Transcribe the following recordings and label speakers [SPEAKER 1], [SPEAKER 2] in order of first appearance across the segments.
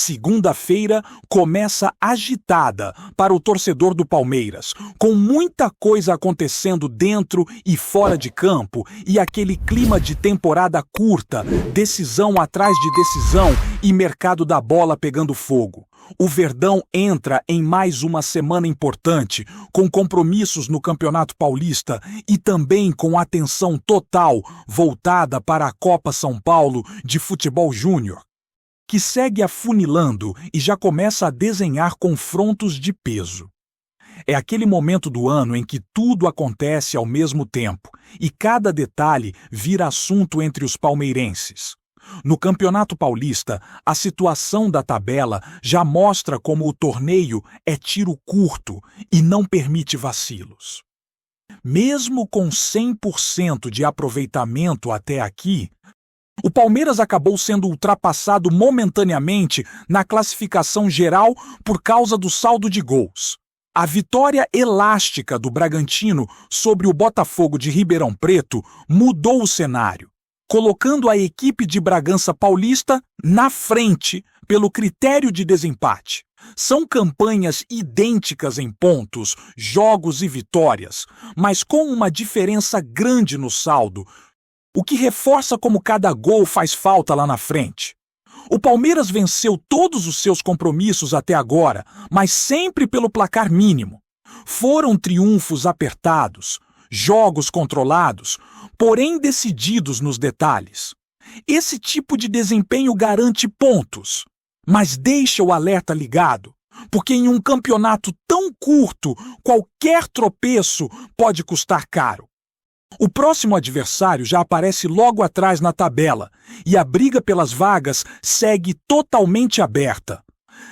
[SPEAKER 1] Segunda-feira começa agitada para o torcedor do Palmeiras, com muita coisa acontecendo dentro e fora de campo e aquele clima de temporada curta, decisão atrás de decisão e mercado da bola pegando fogo. O Verdão entra em mais uma semana importante, com compromissos no Campeonato Paulista e também com atenção total voltada para a Copa São Paulo de Futebol Júnior, que segue afunilando e já começa a desenhar confrontos de peso. É aquele momento do ano em que tudo acontece ao mesmo tempo e cada detalhe vira assunto entre os palmeirenses. No Campeonato Paulista, a situação da tabela já mostra como o torneio é tiro curto e não permite vacilos. Mesmo com 100% de aproveitamento até aqui, o Palmeiras acabou sendo ultrapassado momentaneamente na classificação geral por causa do saldo de gols. A vitória elástica do Bragantino sobre o Botafogo de Ribeirão Preto mudou o cenário, colocando a equipe de Bragança Paulista na frente pelo critério de desempate. São campanhas idênticas em pontos, jogos e vitórias, mas com uma diferença grande no saldo, o que reforça como cada gol faz falta lá na frente. O Palmeiras venceu todos os seus compromissos até agora, mas sempre pelo placar mínimo. Foram triunfos apertados, jogos controlados, porém decididos nos detalhes. Esse tipo de desempenho garante pontos, mas deixa o alerta ligado, porque em um campeonato tão curto, qualquer tropeço pode custar caro. O próximo adversário já aparece logo atrás na tabela e a briga pelas vagas segue totalmente aberta.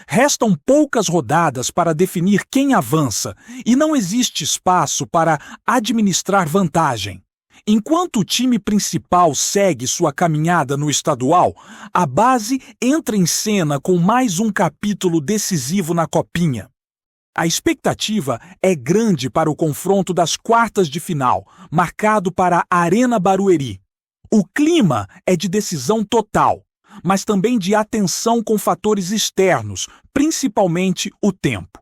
[SPEAKER 1] Restam poucas rodadas para definir quem avança e não existe espaço para administrar vantagem. Enquanto o time principal segue sua caminhada no estadual, a base entra em cena com mais um capítulo decisivo na Copinha. A expectativa é grande para o confronto das quartas de final, marcado para a Arena Barueri. O clima é de decisão total, mas também de atenção com fatores externos, principalmente o tempo.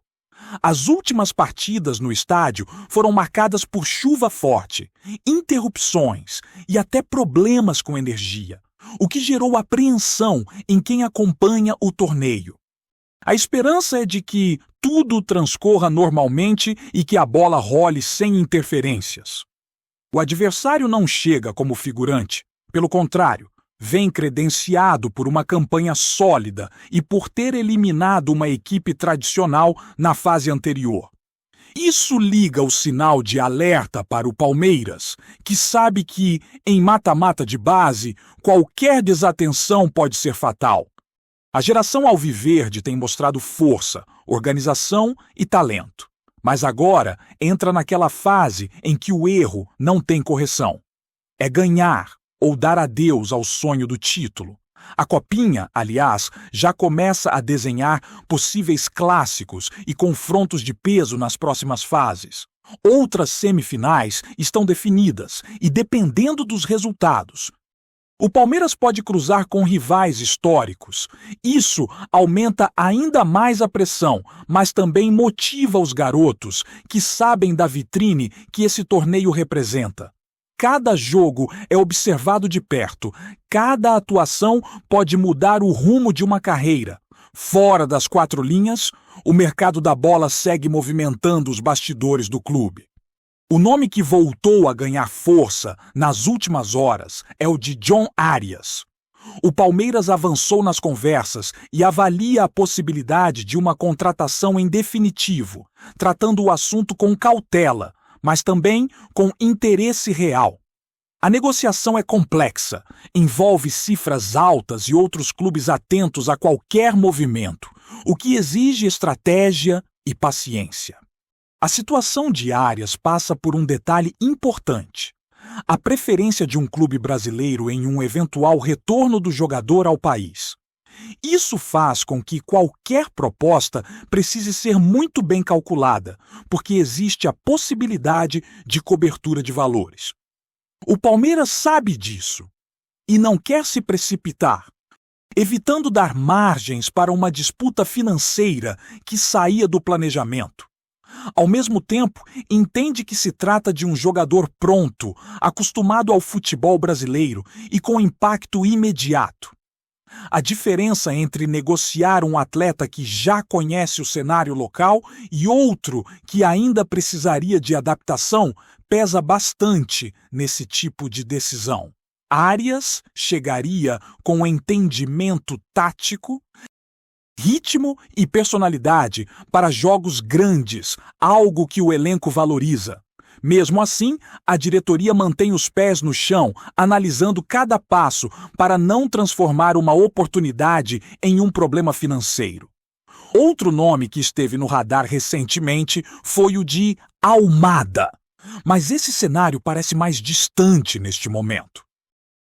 [SPEAKER 1] As últimas partidas no estádio foram marcadas por chuva forte, interrupções e até problemas com energia, o que gerou apreensão em quem acompanha o torneio. A esperança é de que tudo transcorra normalmente e que a bola role sem interferências. O adversário não chega como figurante, pelo contrário, vem credenciado por uma campanha sólida e por ter eliminado uma equipe tradicional na fase anterior. Isso liga o sinal de alerta para o Palmeiras, que sabe que, em mata-mata de base, qualquer desatenção pode ser fatal. A geração alviverde tem mostrado força, organização e talento. Mas agora entra naquela fase em que o erro não tem correção. É ganhar ou dar adeus ao sonho do título. A Copinha, aliás, já começa a desenhar possíveis clássicos e confrontos de peso nas próximas fases. Outras semifinais estão definidas e, dependendo dos resultados, o Palmeiras pode cruzar com rivais históricos. Isso aumenta ainda mais a pressão, mas também motiva os garotos que sabem da vitrine que esse torneio representa. Cada jogo é observado de perto, cada atuação pode mudar o rumo de uma carreira. Fora das quatro linhas, o mercado da bola segue movimentando os bastidores do clube. O nome que voltou a ganhar força nas últimas horas é o de John Arias. O Palmeiras avançou nas conversas e avalia a possibilidade de uma contratação em definitivo, tratando o assunto com cautela, mas também com interesse real. A negociação é complexa, envolve cifras altas e outros clubes atentos a qualquer movimento, o que exige estratégia e paciência. A situação de Arias passa por um detalhe importante: a preferência de um clube brasileiro em um eventual retorno do jogador ao país. Isso faz com que qualquer proposta precise ser muito bem calculada, porque existe a possibilidade de cobertura de valores. O Palmeiras sabe disso e não quer se precipitar. evitando dar margens para uma disputa financeira que saía do planejamento. Ao mesmo tempo, entende que se trata de um jogador pronto, acostumado ao futebol brasileiro e com impacto imediato. A diferença entre negociar um atleta que já conhece o cenário local e outro que ainda precisaria de adaptação pesa bastante nesse tipo de decisão. Arias chegaria com entendimento tático, ritmo e personalidade para jogos grandes, algo que o elenco valoriza. Mesmo assim, a diretoria mantém os pés no chão, analisando cada passo para não transformar uma oportunidade em um problema financeiro. Outro nome que esteve no radar recentemente foi o de Almada, mas esse cenário parece mais distante neste momento.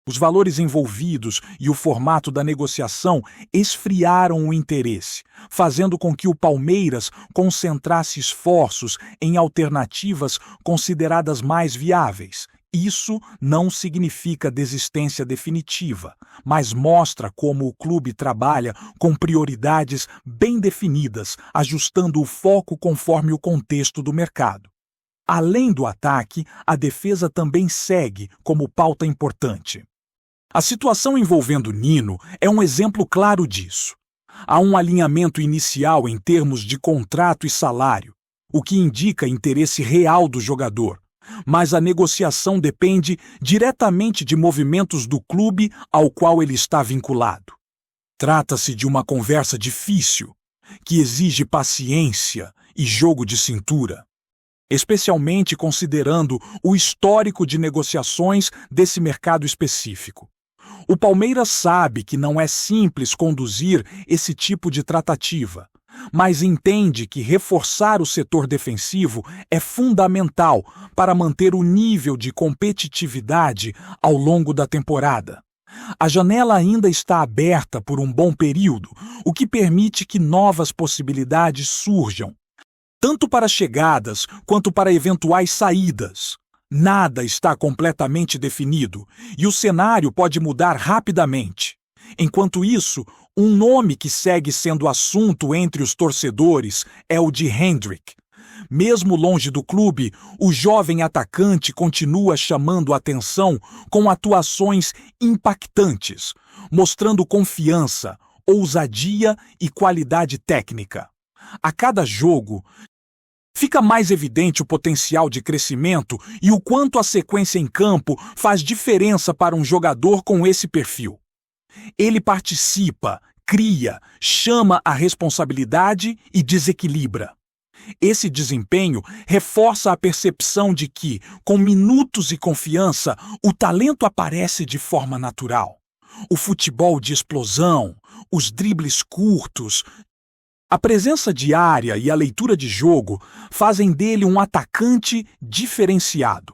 [SPEAKER 1] Os valores envolvidos e o formato da negociação esfriaram o interesse, fazendo com que o Palmeiras concentrasse esforços em alternativas consideradas mais viáveis. Isso não significa desistência definitiva, mas mostra como o clube trabalha com prioridades bem definidas, ajustando o foco conforme o contexto do mercado. Além do ataque, a defesa também segue como pauta importante. A situação envolvendo Nino é um exemplo claro disso. Há um alinhamento inicial em termos de contrato e salário, o que indica interesse real do jogador, mas a negociação depende diretamente de movimentos do clube ao qual ele está vinculado. Trata-se de uma conversa difícil, que exige paciência e jogo de cintura, especialmente considerando o histórico de negociações desse mercado específico. O Palmeiras sabe que não é simples conduzir esse tipo de tratativa, mas entende que reforçar o setor defensivo é fundamental para manter o nível de competitividade ao longo da temporada. A janela ainda está aberta por um bom período, o que permite que novas possibilidades surjam, tanto para chegadas quanto para eventuais saídas. Nada está completamente definido e o cenário pode mudar rapidamente. Enquanto isso, um nome que segue sendo assunto entre os torcedores é o de Hendrick. Mesmo longe do clube, o jovem atacante continua chamando atenção com atuações impactantes, mostrando confiança, ousadia e qualidade técnica. A cada jogo, fica mais evidente o potencial de crescimento e o quanto a sequência em campo faz diferença para um jogador com esse perfil. Ele participa, cria, chama a responsabilidade e desequilibra. Esse desempenho reforça a percepção de que, com minutos e confiança, o talento aparece de forma natural. O futebol de explosão, os dribles curtos, a presença diária e a leitura de jogo fazem dele um atacante diferenciado.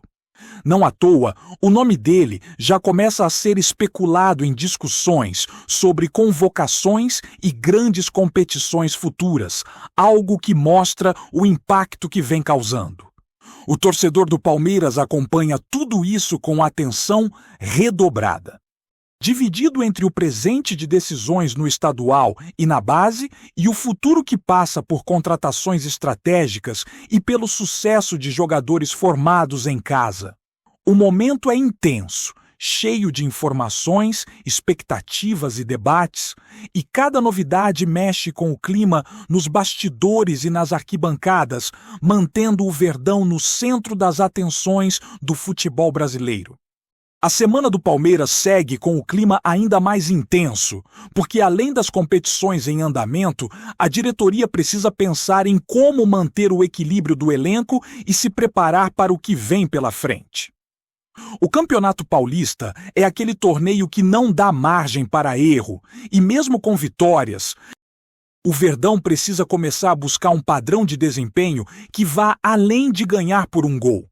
[SPEAKER 1] Não à toa, o nome dele já começa a ser especulado em discussões sobre convocações e grandes competições futuras, algo que mostra o impacto que vem causando. O torcedor do Palmeiras acompanha tudo isso com atenção redobrada. Dividido entre o presente de decisões no estadual e na base e o futuro que passa por contratações estratégicas e pelo sucesso de jogadores formados em casa. O momento é intenso, cheio de informações, expectativas e debates, e cada novidade mexe com o clima nos bastidores e nas arquibancadas, mantendo o Verdão no centro das atenções do futebol brasileiro. A semana do Palmeiras segue com o clima ainda mais intenso, porque além das competições em andamento, a diretoria precisa pensar em como manter o equilíbrio do elenco e se preparar para o que vem pela frente. O Campeonato Paulista é aquele torneio que não dá margem para erro, e mesmo com vitórias, o Verdão precisa começar a buscar um padrão de desempenho que vá além de ganhar por um gol.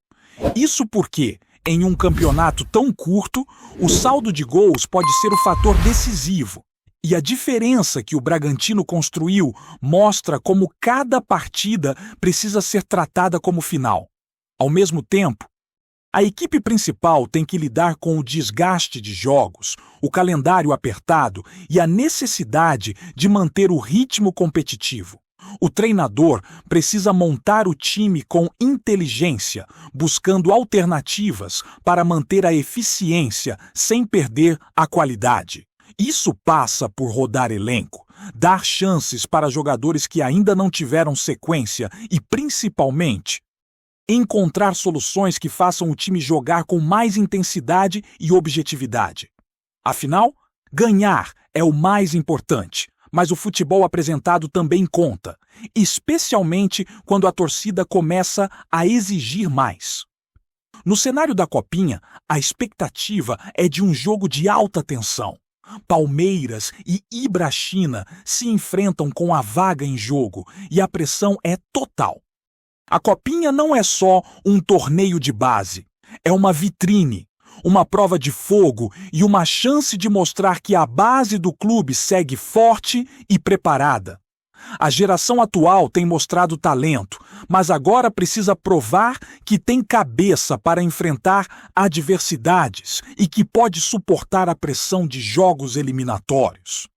[SPEAKER 1] Isso porque, em um campeonato tão curto, o saldo de gols pode ser o fator decisivo. E a diferença que o Bragantino construiu mostra como cada partida precisa ser tratada como final. Ao mesmo tempo, A equipe principal tem que lidar com o desgaste de jogos, o calendário apertado e a necessidade de manter o ritmo competitivo. O treinador precisa montar o time com inteligência, buscando alternativas para manter a eficiência sem perder a qualidade. Isso passa por rodar elenco, dar chances para jogadores que ainda não tiveram sequência e, principalmente, encontrar soluções que façam o time jogar com mais intensidade e objetividade. Afinal, ganhar é o mais importante, mas o futebol apresentado também conta, especialmente quando a torcida começa a exigir mais. No cenário da Copinha, a expectativa é de um jogo de alta tensão. Palmeiras e Ibrachina se enfrentam com a vaga em jogo e a pressão é total. A Copinha não é só um torneio de base, é uma vitrine, uma prova de fogo e uma chance de mostrar que a base do clube segue forte e preparada. A geração atual tem mostrado talento, mas agora precisa provar que tem cabeça para enfrentar adversidades e que pode suportar a pressão de jogos eliminatórios.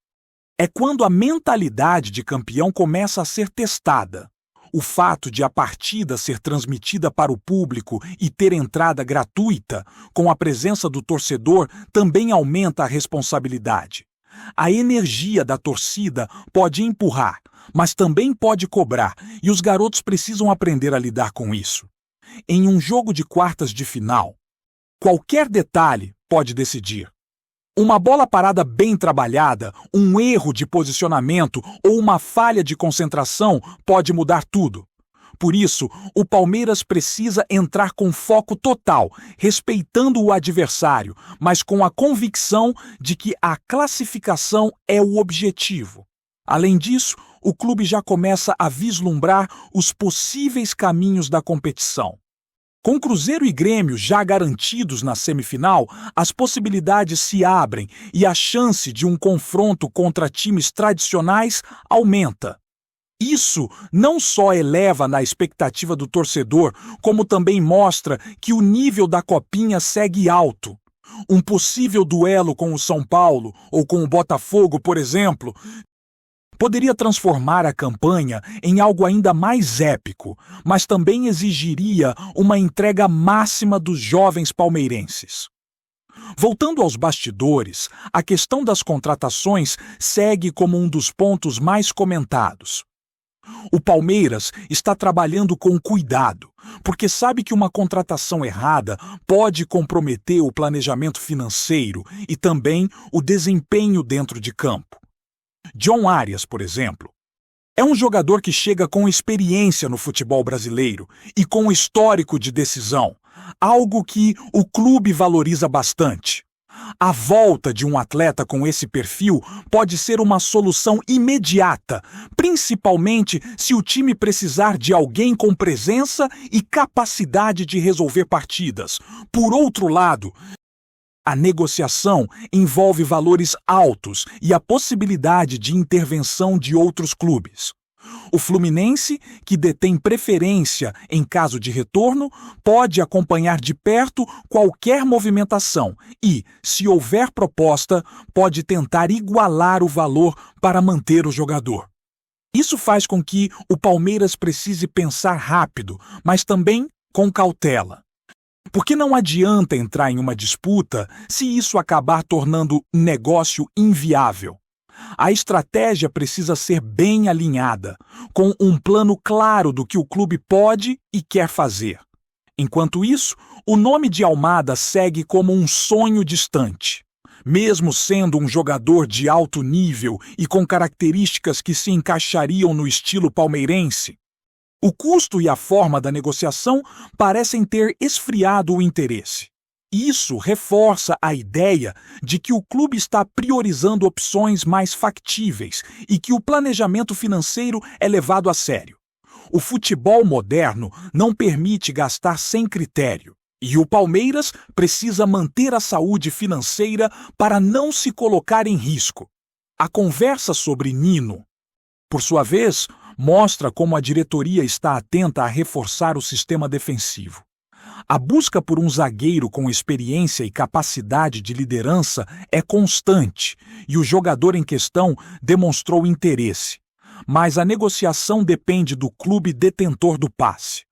[SPEAKER 1] É quando a mentalidade de campeão começa a ser testada. O fato de a partida ser transmitida para o público e ter entrada gratuita, com a presença do torcedor, também aumenta a responsabilidade. A energia da torcida pode empurrar, mas também pode cobrar, e os garotos precisam aprender a lidar com isso. Em um jogo de quartas de final, qualquer detalhe pode decidir. Uma bola parada bem trabalhada, um erro de posicionamento ou uma falha de concentração pode mudar tudo. Por isso, o Palmeiras precisa entrar com foco total, respeitando o adversário, mas com a convicção de que a classificação é o objetivo. Além disso, o clube já começa a vislumbrar os possíveis caminhos da competição. Com Cruzeiro e Grêmio já garantidos na semifinal, as possibilidades se abrem e a chance de um confronto contra times tradicionais aumenta. Isso não só eleva na expectativa do torcedor, como também mostra que o nível da Copinha segue alto. Um possível duelo com o São Paulo ou com o Botafogo, por exemplo, poderia transformar a campanha em algo ainda mais épico, mas também exigiria uma entrega máxima dos jovens palmeirenses. Voltando aos bastidores, a questão das contratações segue como um dos pontos mais comentados. O Palmeiras está trabalhando com cuidado, porque sabe que uma contratação errada pode comprometer o planejamento financeiro e também o desempenho dentro de campo. John Arias, por exemplo, é um jogador que chega com experiência no futebol brasileiro e com histórico de decisão, algo que o clube valoriza bastante. A volta de um atleta com esse perfil pode ser uma solução imediata, principalmente se o time precisar de alguém com presença e capacidade de resolver partidas. Por outro lado, a negociação envolve valores altos e a possibilidade de intervenção de outros clubes. O Fluminense, que detém preferência em caso de retorno, pode acompanhar de perto qualquer movimentação e, se houver proposta, pode tentar igualar o valor para manter o jogador. Isso faz com que o Palmeiras precise pensar rápido, mas também com cautela. Porque não adianta entrar em uma disputa se isso acabar tornando o negócio inviável. A estratégia precisa ser bem alinhada, com um plano claro do que o clube pode e quer fazer. Enquanto isso, o nome de Almada segue como um sonho distante. Mesmo sendo um jogador de alto nível e com características que se encaixariam no estilo palmeirense, o custo e a forma da negociação parecem ter esfriado o interesse. Isso reforça a ideia de que o clube está priorizando opções mais factíveis e que o planejamento financeiro é levado a sério. O futebol moderno não permite gastar sem critério, e o Palmeiras precisa manter a saúde financeira para não se colocar em risco. A conversa sobre Nino, por sua vez, mostra como a diretoria está atenta a reforçar o sistema defensivo. A busca por um zagueiro com experiência e capacidade de liderança é constante e o jogador em questão demonstrou interesse. Mas a negociação depende do clube detentor do passe.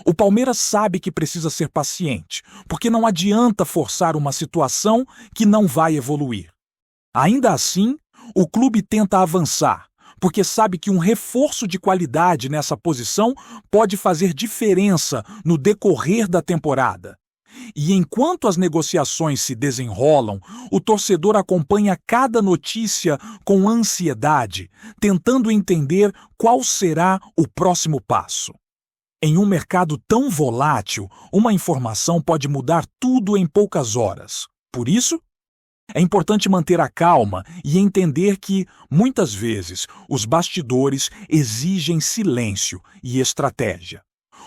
[SPEAKER 1] O Palmeiras sabe que precisa ser paciente, porque não adianta forçar uma situação que não vai evoluir. Ainda assim, o clube tenta avançar, porque sabe que um reforço de qualidade nessa posição pode fazer diferença no decorrer da temporada. E enquanto as negociações se desenrolam, o torcedor acompanha cada notícia com ansiedade, tentando entender qual será o próximo passo. Em um mercado tão volátil, uma informação pode mudar tudo em poucas horas. Por isso, é importante manter a calma e entender que, muitas vezes, os bastidores exigem silêncio e estratégia.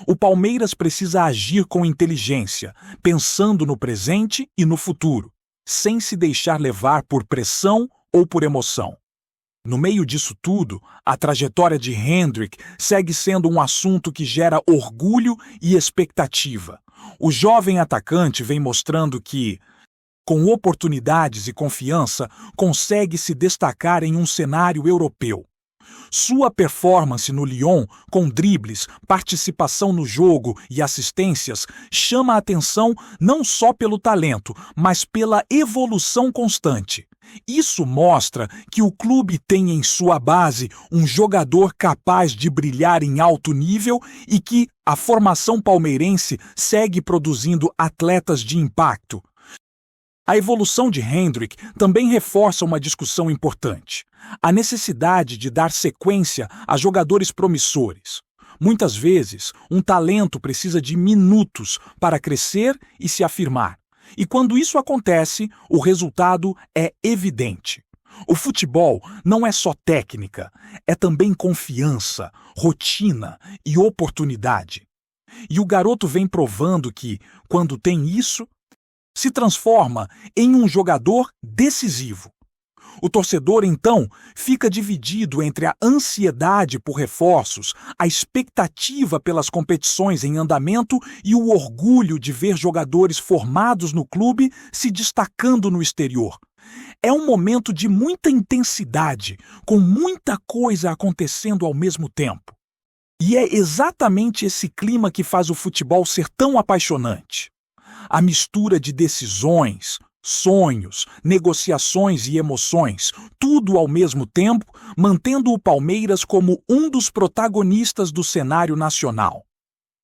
[SPEAKER 1] O Palmeiras precisa agir com inteligência, pensando no presente e no futuro, sem se deixar levar por pressão ou por emoção. No meio disso tudo, a trajetória de Hendrick segue sendo um assunto que gera orgulho e expectativa. O jovem atacante vem mostrando que, com oportunidades e confiança, consegue se destacar em um cenário europeu. Sua performance no Lyon, com dribles, participação no jogo e assistências, chama a atenção não só pelo talento, mas pela evolução constante. Isso mostra que o clube tem em sua base um jogador capaz de brilhar em alto nível e que a formação palmeirense segue produzindo atletas de impacto. A evolução de Hendrick também reforça uma discussão importante: a necessidade de dar sequência a jogadores promissores. Muitas vezes, um talento precisa de minutos para crescer e se afirmar. E quando isso acontece, o resultado é evidente. O futebol não é só técnica, é também confiança, rotina e oportunidade. E o garoto vem provando que, quando tem isso, se transforma em um jogador decisivo. O torcedor, então, fica dividido entre a ansiedade por reforços, a expectativa pelas competições em andamento e o orgulho de ver jogadores formados no clube se destacando no exterior. É um momento de muita intensidade, com muita coisa acontecendo ao mesmo tempo. E é exatamente esse clima que faz o futebol ser tão apaixonante. A mistura de decisões, sonhos, negociações e emoções, tudo ao mesmo tempo, mantendo o Palmeiras como um dos protagonistas do cenário nacional.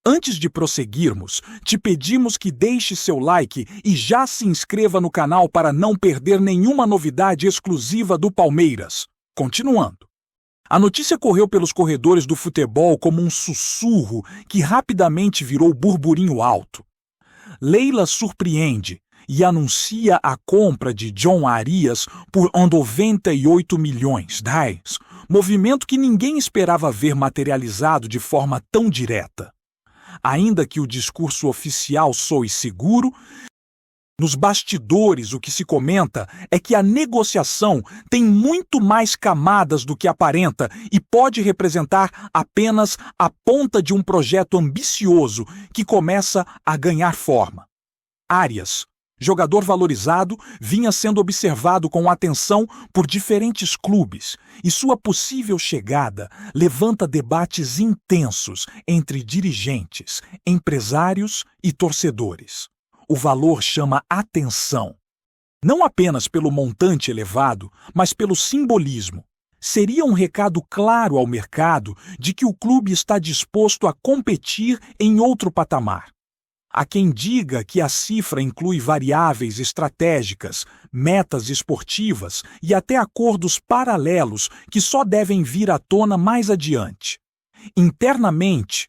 [SPEAKER 1] Antes de prosseguirmos, te pedimos que deixe seu like e já se inscreva no canal para não perder nenhuma novidade exclusiva do Palmeiras. Continuando. A notícia correu pelos corredores do futebol como um sussurro que rapidamente virou burburinho alto. Leila surpreende e anuncia a compra de John Arias por 98 milhões, movimento que ninguém esperava ver materializado de forma tão direta. Ainda que o discurso oficial soe seguro, nos bastidores o que se comenta é que a negociação tem muito mais camadas do que aparenta e pode representar apenas a ponta de um projeto ambicioso que começa a ganhar forma. Arias, jogador valorizado, vinha sendo observado com atenção por diferentes clubes e sua possível chegada levanta debates intensos entre dirigentes, empresários e torcedores. O valor chama atenção, não apenas pelo montante elevado, mas pelo simbolismo. Seria um recado claro ao mercado de que o clube está disposto a competir em outro patamar. Há quem diga que a cifra inclui variáveis estratégicas, metas esportivas e até acordos paralelos que só devem vir à tona mais adiante. Internamente,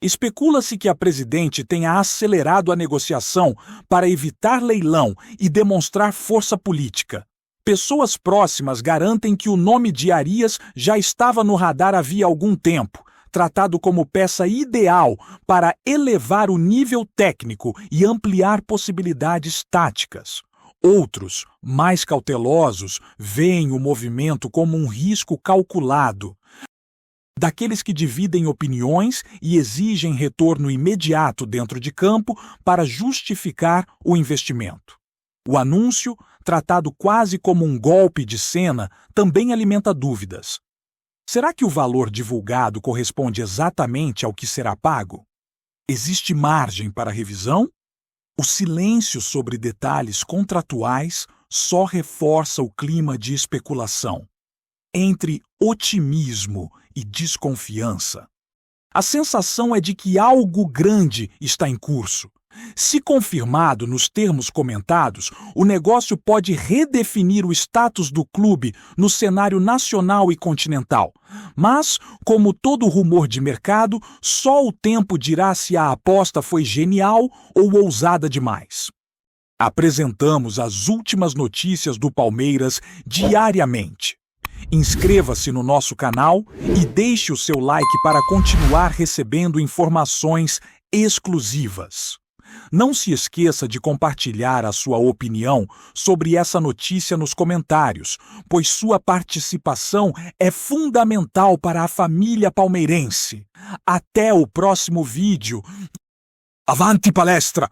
[SPEAKER 1] especula-se que a presidente tenha acelerado a negociação para evitar leilão e demonstrar força política. Pessoas próximas garantem que o nome de Arias já estava no radar havia algum tempo, tratado como peça ideal para elevar o nível técnico e ampliar possibilidades táticas. Outros, mais cautelosos, veem o movimento como um risco calculado, daqueles que dividem opiniões e exigem retorno imediato dentro de campo para justificar o investimento. O anúncio, tratado quase como um golpe de cena, também alimenta dúvidas. Será que o valor divulgado corresponde exatamente ao que será pago? Existe margem para revisão? O silêncio sobre detalhes contratuais só reforça o clima de especulação. Entre otimismo e desconfiança, a sensação é de que algo grande está em curso. Se confirmado nos termos comentados, o negócio pode redefinir o status do clube no cenário nacional e continental. Mas, como todo rumor de mercado, só o tempo dirá se a aposta foi genial ou ousada demais. Apresentamos as últimas notícias do Palmeiras diariamente. Inscreva-se no nosso canal e deixe o seu like para continuar recebendo informações exclusivas. Não se esqueça de compartilhar a sua opinião sobre essa notícia nos comentários, pois sua participação é fundamental para a família palmeirense. Até o próximo vídeo. Avante palestra!